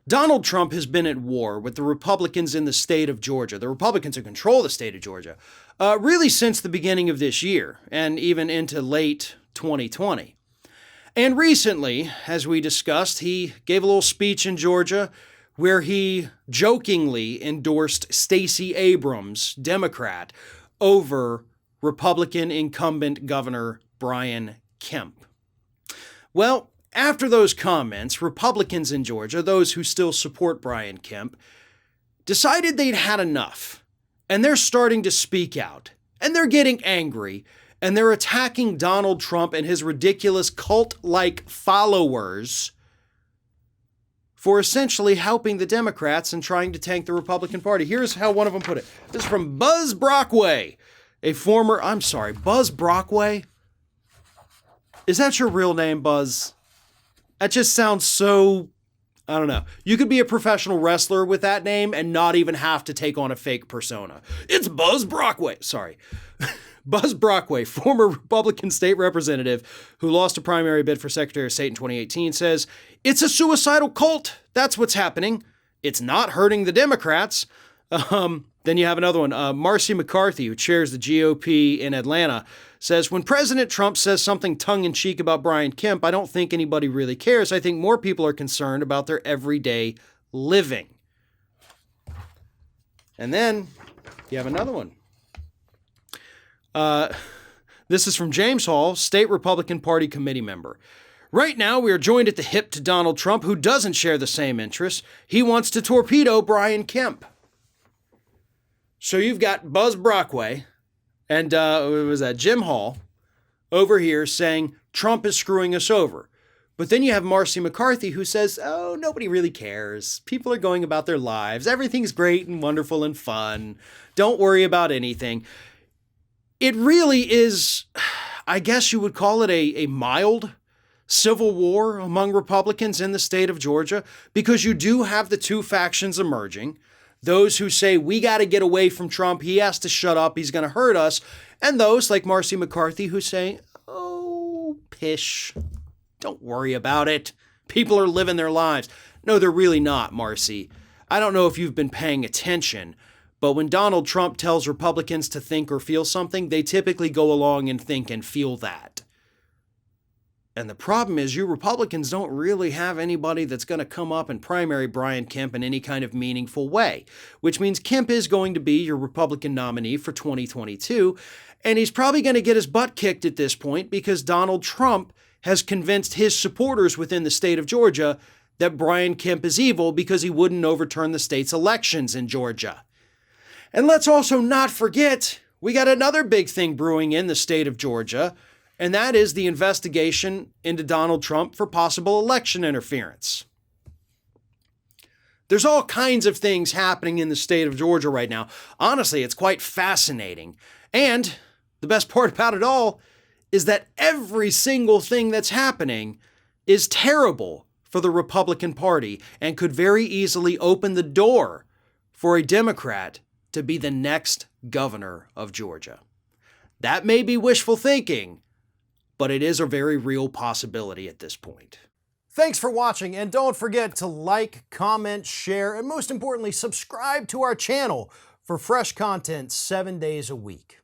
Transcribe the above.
Donald Trump has been at war with the Republicans in the state of Georgia, the Republicans who control the state of Georgia, really since the beginning of this year and even into late 2020. And recently, as we discussed, he gave a little speech in Georgia where he jokingly endorsed Stacey Abrams, Democrat, over Republican incumbent Governor Brian Kemp. Well, after those comments, Republicans in Georgia, those who still support Brian Kemp, decided they'd had enough, and they're starting to speak out, and they're getting angry, and they're attacking Donald Trump and his ridiculous cult-like followers for essentially helping the Democrats and trying to tank the Republican Party. Here's how one of them put it. This is from Buzz Brockway, Buzz Brockway? Is that your real name, Buzz? That just sounds so, I don't know. You could be a professional wrestler with that name and not even have to take on a fake persona. It's Buzz Brockway. Sorry. Buzz Brockway, former Republican state representative who lost a primary bid for Secretary of State in 2018, says, "It's a suicidal cult. That's what's happening. It's not hurting the Democrats." Then you have another one. Marcy McCarthy, who chairs the GOP in Atlanta, says, "When President Trump says something tongue-in-cheek about Brian Kemp, I don't think anybody really cares. I think more people are concerned about their everyday living." And then you have another one. This is from James Hall, state Republican Party committee member. "Right now, we are joined at the hip to Donald Trump, who doesn't share the same interests. He wants to torpedo Brian Kemp." So you've got Buzz Brockway and Jim Hall over here saying Trump is screwing us over. But then you have Marcy McCarthy who says, "Oh, nobody really cares. People are going about their lives. Everything's great and wonderful and fun. Don't worry about anything." It really is, I guess you would call it a mild civil war among Republicans in the state of Georgia, because you do have the two factions emerging. Those who say, we got to get away from Trump, he has to shut up, he's going to hurt us. And those like Marcy McCarthy who say, oh, pish, don't worry about it. People are living their lives. No, they're really not, Marcy. I don't know if you've been paying attention, but when Donald Trump tells Republicans to think or feel something, they typically go along and think and feel that. And the problem is you Republicans don't really have anybody that's going to come up and primary Brian Kemp in any kind of meaningful way, which means Kemp is going to be your Republican nominee for 2022, and he's probably going to get his butt kicked at this point because Donald Trump has convinced his supporters within the state of Georgia that Brian Kemp is evil because he wouldn't overturn the state's elections in Georgia. And let's also not forget, we got another big thing brewing in the state of Georgia, and that is the investigation into Donald Trump for possible election interference. There's all kinds of things happening in the state of Georgia right now. Honestly, it's quite fascinating. And the best part about it all is that every single thing that's happening is terrible for the Republican Party and could very easily open the door for a Democrat to be the next governor of Georgia. That may be wishful thinking, but it is a very real possibility at this point. Thanks for watching, and don't forget to like, comment, share, and most importantly, subscribe to our channel for fresh content 7 days a week.